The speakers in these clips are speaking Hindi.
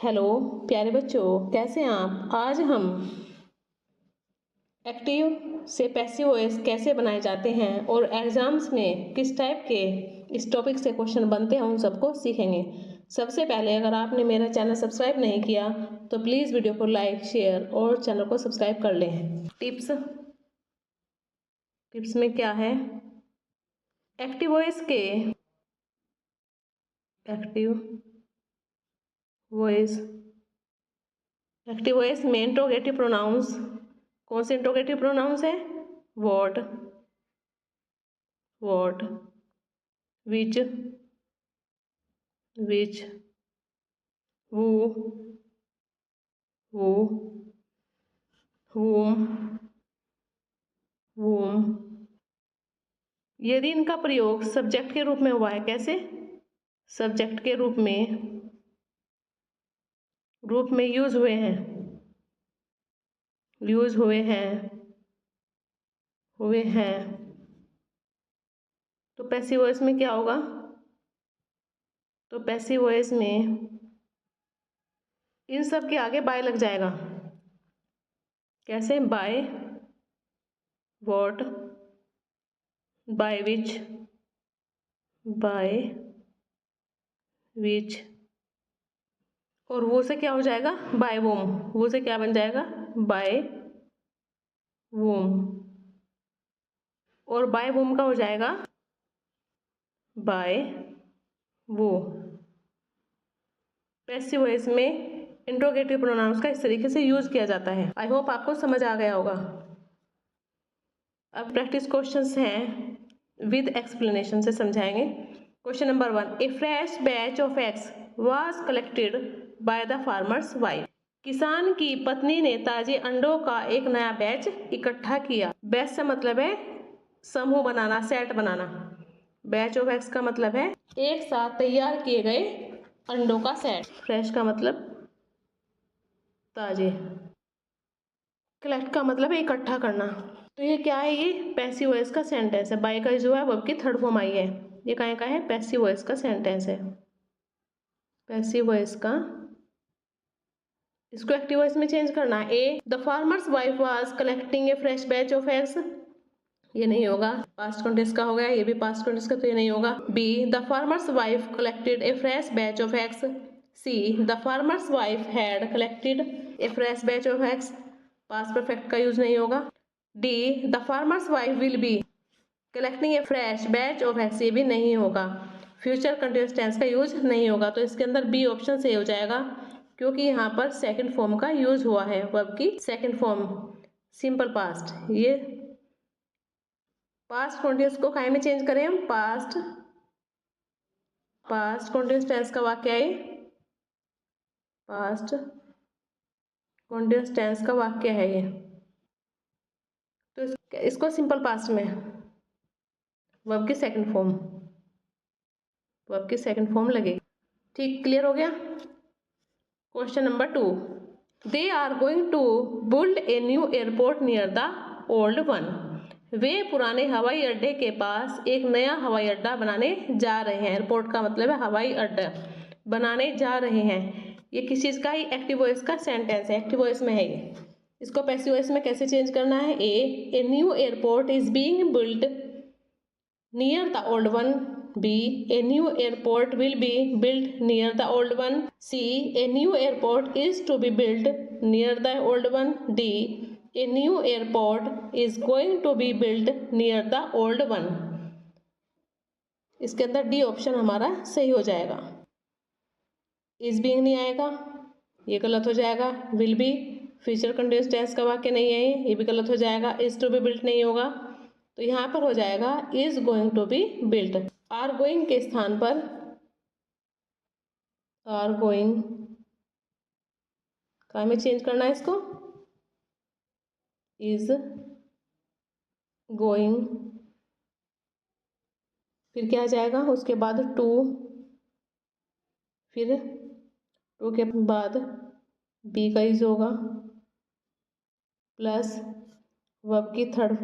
हेलो प्यारे बच्चों, कैसे हैं आप। आज हम एक्टिव से पैसिव वॉइस कैसे बनाए जाते हैं और एग्जाम्स में किस टाइप के इस टॉपिक से क्वेश्चन बनते हैं उन सबको सीखेंगे। सबसे पहले अगर आपने मेरा चैनल सब्सक्राइब नहीं किया तो प्लीज़ वीडियो को लाइक शेयर और चैनल को सब्सक्राइब कर लें। टिप्स में क्या है, एक्टिव वॉइस में इंट्रोगेटिव प्रोनाउंस कौन से इंट्रोगेटिव प्रोनाउंस है? What, which, who, whom। यदि इनका प्रयोग सब्जेक्ट के रूप में हुआ है, कैसे? सब्जेक्ट के रूप में यूज हुए हैं तो पैसिव वॉइस में क्या होगा? तो पैसिव वॉइस में इन सब के आगे बाय लग जाएगा। कैसे? बाय, व्हाट, बाय विच और वो से क्या हो जाएगा? बाय वोम। वो से क्या बन जाएगा? बाय वोम। और बाय वोम का हो जाएगा बाय वो। पैसिव वॉइस में इंट्रोगेटिव प्रोनाउंस का इस तरीके से यूज किया जाता है। आई होप आपको समझ आ गया होगा। अब प्रैक्टिस क्वेश्चंस हैं, विद एक्सप्लेनेशन से समझाएंगे। Question number 1, A fresh batch of eggs was collected by the farmer's wife. किसान की पत्नी ने ताजे अंडों का एक नया बैच इकट्ठा किया। बैच से मतलब है समूह बनाना, सेट बनाना। बैच ऑफ एग्स का मतलब है एक साथ तैयार किए गए अंडों का सेट। फ्रेश का मतलब ताजे, कलेक्ट का मतलब है इकट्ठा करना। तो ये क्या है? ये पैसिव वॉइस का सेंटेंस है। बाय का जो है वर्ब की थर्ड फॉर्म आई है। ये कहाँ का है? पैसिव वॉइस का सेंटेंस है। पैसिव वॉइस का, इसको एक्टिव वॉइस में चेंज करना है। A, the farmer's wife was collecting a fresh batch of eggs, ये नहीं होगा। पास्ट कंटिन्यूअस का हो गया, ये भी पास्ट कंटिन्यूअस का, तो ये नहीं होगा। B, the farmer's wife collected a fresh batch of eggs. C, the farmer's wife had collected a fresh batch of eggs, past perfect का यूज नहीं होगा। D, the farmer's wife will be collecting a fresh batch of eggs, ये भी नहीं होगा। फ्यूचर कंटिन्यूअस टेंस का यूज नहीं होगा। तो इसके अंदर बी ऑप्शन सही हो जाएगा, क्योंकि यहाँ पर सेकंड फॉर्म का यूज हुआ है, वर्ब की सेकंड फॉर्म, सिंपल पास्ट। ये पास्ट कंटिन्यूअस को काहे में चेंज करें हम? पास्ट कंटिन्यूअस टेंस का वाक्य है, पास्ट कंटिन्यूअस टेंस का वाक्य है ये। तो इसको सिंपल पास्ट में वर्ब की सेकंड फॉर्म लगेगी। ठीक, क्लियर हो गया। Question number 2, they are going to build a new airport near the old one. वे पुराने हवाई अड्डे के पास एक नया हवाई अड्डा बनाने जा रहे हैं। एयरपोर्ट का मतलब है हवाई अड्डा, बनाने जा रहे हैं। ये किस चीज़ का? ही एक्टिव वॉइस का सेंटेंस है, एक्टिव वॉइस में है ये। इसको पैसिव वॉइस में कैसे चेंज करना है? ए new airport is being build near the old one. B, a new airport will be built near the old one. C, a new airport is to be built near the old one. D, a new airport is going to be built near the old one. इसके अंदर डी ऑप्शन हमारा सही हो जाएगा। इज बीइंग नहीं आएगा, ये गलत हो जाएगा। Will be future continuous tense का वाक्य नहीं है, ये भी गलत हो जाएगा। इज टू बी बिल्ट नहीं होगा, तो यहाँ पर हो जाएगा is going to be built. Are going के स्थान पर आर गोइंग का में चेंज करना है इसको, इज गोइंग। फिर क्या आ जाएगा? उसके बाद टू, फिर टू के बाद बी का यूज होगा, प्लस वर्ब की थर्ड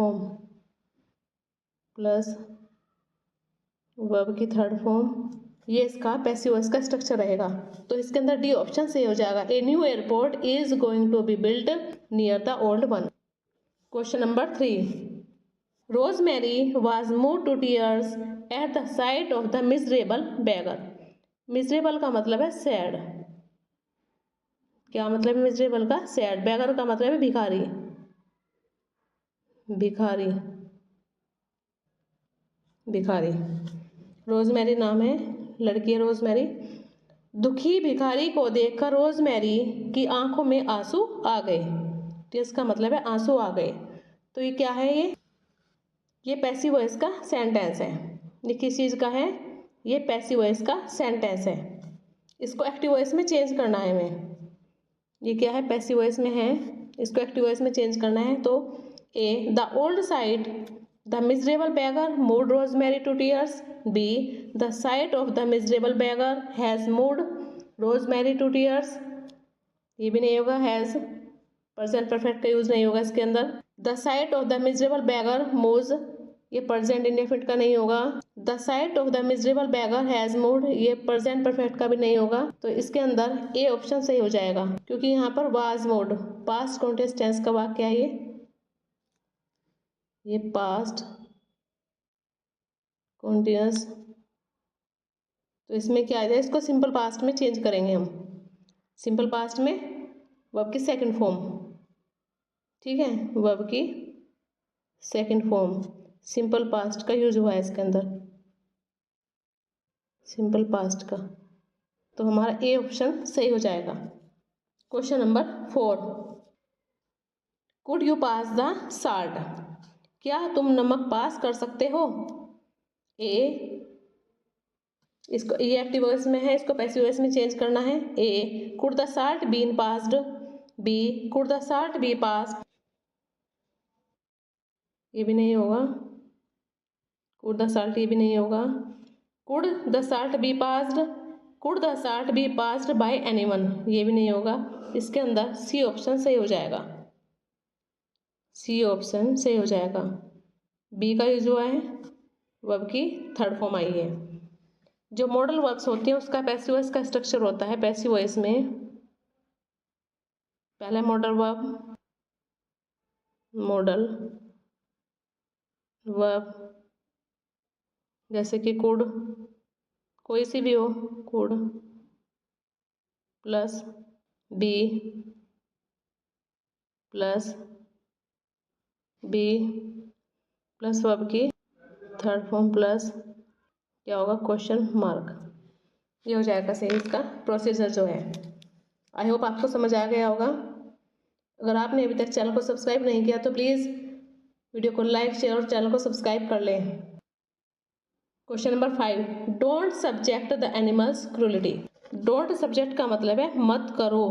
फॉर्म, ये इसका पैसिव वॉइस का स्ट्रक्चर रहेगा। तो इसके अंदर डी ऑप्शन सही हो जाएगा। A new airport is going to be build near the old one. Question number 3, Rosemary was move to tears at the sight of the miserable beggar. Miserable का मतलब है सैड। क्या मतलब है मिजरेबल का? सैड। बेगर का मतलब है भिखारी। भिखारी, भिखारी। रोजमेरी नाम है, लड़की है रोजमेरी। दुखी भिखारी को देखकर रोजमेरी की आंखों में आंसू आ गए। तो इसका मतलब है आंसू आ गए। तो ये क्या है? ये पैसिव वॉइस का सेंटेंस है। ये किस चीज़ का है? ये पैसिव वॉइस का सेंटेंस है। इसको एक्टिव वॉइस में चेंज करना है हमें। ये क्या है? पैसिव वॉइस में है, इसको एक्टिव वॉइस में चेंज करना है। तो A the old sight the miserable beggar moved Rosemary to tears. B the sight of the miserable beggar has moved Rosemary to tears. ये भी नहीं होगा, हैज़ प्रेजेंट परफेक्ट का यूज नहीं होगा इसके अंदर। The sight of the miserable beggar moves, ये प्रेजेंट इंडेफिनिट का नहीं होगा। The sight of the miserable beggar has moved, ये प्रेजेंट परफेक्ट का भी नहीं होगा। तो इसके अंदर ए ऑप्शन सही हो जाएगा, क्योंकि यहाँ पर was moved past continuous tense का वाक्य है ये पास्ट कॉन्टिन्यूअस। तो इसमें क्या आ जाए? इसको सिंपल पास्ट में चेंज करेंगे हम। सिंपल पास्ट में वर्ब की सेकंड फॉर्म, ठीक है, वर्ब की सेकंड फॉर्म सिंपल पास्ट का यूज हुआ है इसके अंदर, सिंपल पास्ट का। तो हमारा ए ऑप्शन सही हो जाएगा। Question number 4, could you pass the salt. क्या तुम नमक पास कर सकते हो? ए, इसको ये एक्टिव वॉइस में है, इसको पैसिव वॉइस में चेंज करना है। A could the salt been passed. B could the salt be passed, ये भी नहीं होगा। कुड द साल्ट, ये भी नहीं होगा। Could the salt be passed, could the salt be passed by anyone, ये भी नहीं होगा। इसके अंदर सी ऑप्शन सही हो जाएगा। सी ऑप्शन सही हो जाएगा। बी का यूज हुआ है, वर्ब की थर्ड फॉर्म आई है। जो मॉडल वर्ब्स होती हैं उसका पैसिव वॉइस का स्ट्रक्चर होता है। पैसिव वॉइस में पहला मॉडल वर्ब, मॉडल वर्ब जैसे कि कुड, कोई सी भी हो, could plus be plus be plus verb की थर्ड फॉर्म प्लस क्या होगा? Question mark. ये हो जाएगा सही इसका प्रोसीजर जो है। आई होप आपको समझ आ गया होगा। अगर आपने अभी तक चैनल को सब्सक्राइब नहीं किया तो प्लीज़ वीडियो को लाइक शेयर और चैनल को सब्सक्राइब कर लें। Question number 5, don't subject the animals cruelty. Don't subject का मतलब है मत करो,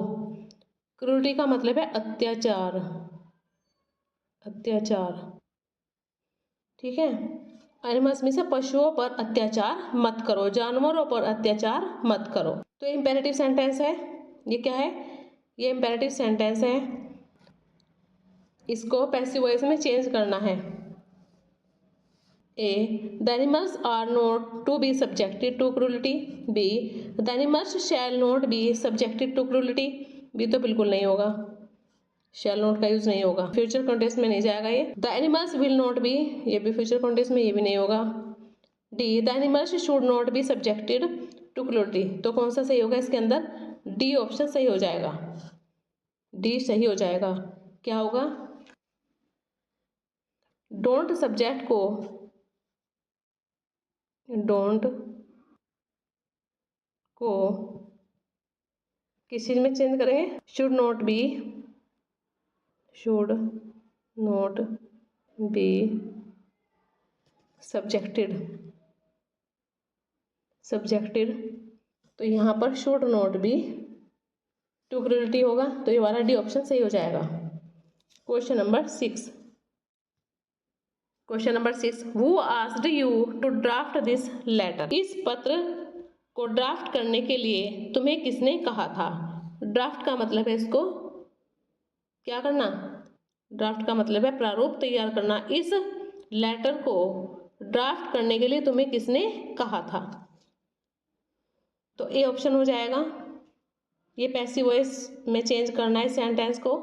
क्रूलिटी का मतलब है अत्याचार, अत्याचार, ठीक है। एनिमल्स में से पशुओं पर अत्याचार मत करो, जानवरों पर अत्याचार मत करो। तो ये इंपेरेटिव सेंटेंस है। ये क्या है? ये इंपेरेटिव सेंटेंस है। इसको पैसिव वॉइस में चेंज करना है। A the animals are not to be subjected to cruelty. B the animals shall not be subjected to cruelty. B तो बिल्कुल नहीं होगा, शैल नॉट का यूज नहीं होगा, फ्यूचर कॉन्टेक्स्ट में नहीं जाएगा ये। The animals will not be, ये भी फ्यूचर कॉन्टेक्स्ट में, ये भी नहीं होगा। D the animals should not be subjected to cruelty. तो कौन सा सही होगा इसके अंदर? डी ऑप्शन सही हो जाएगा। डी सही हो जाएगा। क्या होगा? डोंट सब्जेक्ट को, डोंट को किस चीज में चेंज करेंगे? Should not be, should not be subjected, subjected. तो यहाँ पर should not be to cruelty होगा। तो ये वाला डी ऑप्शन सही हो जाएगा। Question number 6, question number 6, who asked you to draft this letter. इस पत्र को ड्राफ्ट करने के लिए तुम्हें किसने कहा था? ड्राफ्ट का मतलब है इसको क्या करना? ड्राफ्ट का मतलब है प्रारूप तैयार करना। इस लेटर को ड्राफ्ट करने के लिए तुम्हें किसने कहा था? तो ए ऑप्शन हो जाएगा। ये पैसिव वॉइस में चेंज करना है सेंटेंस को,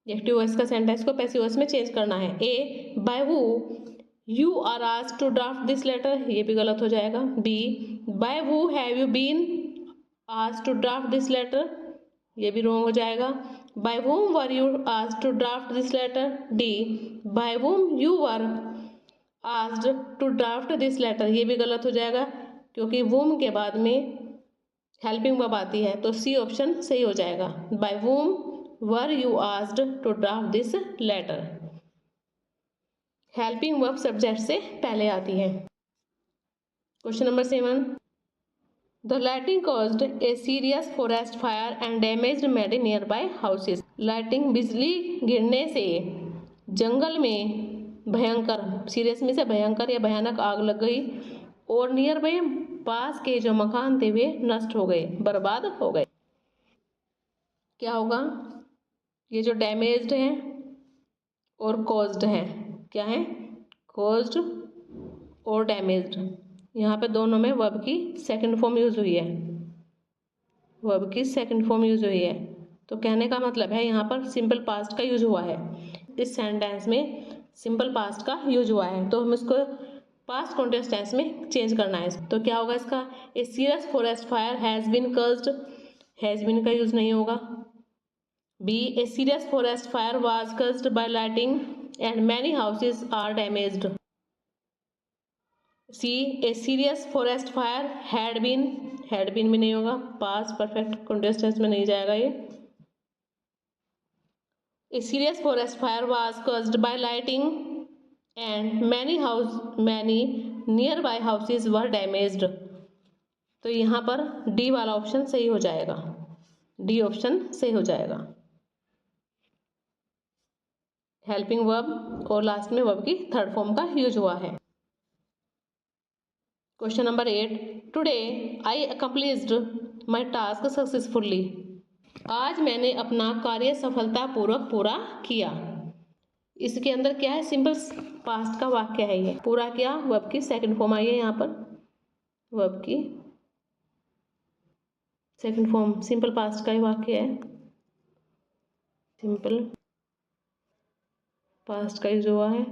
एक्टिव वॉइस का सेंटेंस को पैसिव वॉइस में चेंज करना है। A by who you are asked to draft this letter, ये भी गलत हो जाएगा। B by who have you been asked to draft this letter, ये भी रॉन्ग हो जाएगा। By whom were you asked to draft this letter. D by whom you were asked to draft this letter, ये भी गलत हो जाएगा क्योंकि whom के बाद में हेल्पिंग वर्ब आती है, तो सी ऑप्शन सही हो जाएगा। By whom were you asked to draft this letter, helping verb subject से पहले आती है। Question number 7, The lightning caused a serious forest fire and damaged many nearby houses. Lightning बिजली गिरने से जंगल में भयंकर, सीरियस में से भयंकर या भयानक आग लग गई और नियर बाय पास के जो मकान थे वे नष्ट हो गए, बर्बाद हो गए। क्या होगा? ये जो डैमेज्ड है और कॉज्ड है, क्या है? कॉज्ड और डैमेज्ड, यहाँ पे दोनों में वर्ब की सेकंड फॉर्म यूज हुई है, वर्ब की सेकंड फॉर्म यूज हुई है। तो कहने का मतलब है यहाँ पर सिंपल पास्ट का यूज हुआ है, इस सेंटेंस में सिंपल पास्ट का यूज हुआ है, तो हम इसको पास्ट कॉन्टिन्यूअस टेंस में चेंज करना है। तो क्या होगा इसका? A serious forest fire has been caused, has been का यूज नहीं होगा। B a serious forest fire was caused by lighting and many houses are damaged. C a serious forest fire had been भी नहीं होगा, पास्ट परफेक्ट कॉन्टिन्यूअस टेंस में नहीं जाएगा ये। ए serious forest fire was caused by lighting and many near by houses were damaged, तो यहाँ पर डी वाला ऑप्शन सही हो जाएगा, डी ऑप्शन सही हो जाएगा। हेल्पिंग वर्ब और लास्ट में वर्ब की थर्ड फॉर्म का यूज हुआ है। Question number 8, today I accomplished my task successfully. आज मैंने अपना कार्य सफलतापूर्वक पूरा किया। इसके अंदर क्या है? सिंपल पास्ट का वाक्य है ये। पूरा किया वर्ब की सेकंड फॉर्म आई है, यहाँ पर वर्ब की सेकंड फॉर्म सिंपल पास्ट का ही वाक्य है, सिंपल पास्ट का यूज हुआ है।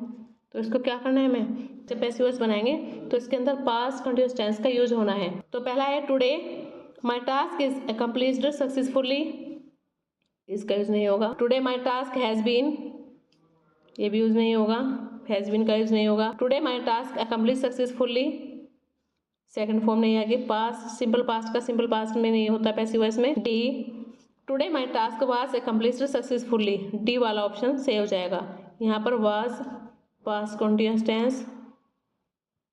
तो इसको क्या करना है, हमें जब पैसिव वॉइस बनाएंगे तो इसके अंदर पास्ट कंटिन्यूअस टेंस का यूज होना है। तो पहला है today my task is accomplished successfully, इसका यूज नहीं होगा। Today my task has been, ये भी यूज नहीं होगा, हैज बीन का यूज नहीं होगा। Today my task accomplish successfully, second form नहीं आएगी। पास्ट सिंपल पास्ट का सिंपल पास्ट में नहीं होता पैसिव वॉइस में। D today my task was accomplished successfully, D वाला ऑप्शन सही हो जाएगा। यहाँ पर was past continuous tense,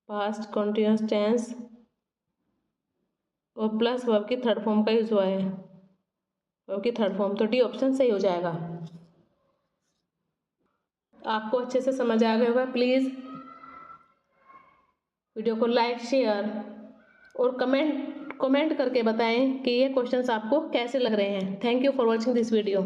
past continuous tense और प्लस वर्ब की थर्ड फॉर्म का यूज हुआ है, वर्ब की थर्ड फॉर्म, तो डी ऑप्शन सही हो जाएगा। आपको अच्छे से समझ आ गया होगा। प्लीज़ वीडियो को लाइक, शेयर और कमेंट करके बताएं कि ये क्वेश्चंस आपको कैसे लग रहे हैं। Thank you for watching this video.